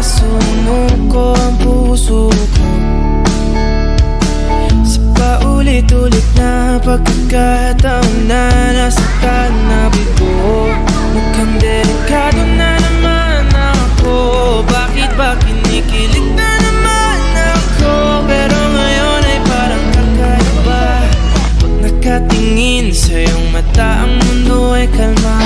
sumuko ang puso ko sa paulit-ulit na pagkakataon na nasaktan na bigo. Mukhang delikado na naman ako. Bakit ba kinikilig na naman ako? Pero ngayon ay parang kakaiba. Pag nakatingin sa iyong mata, ang mundo ay kalma.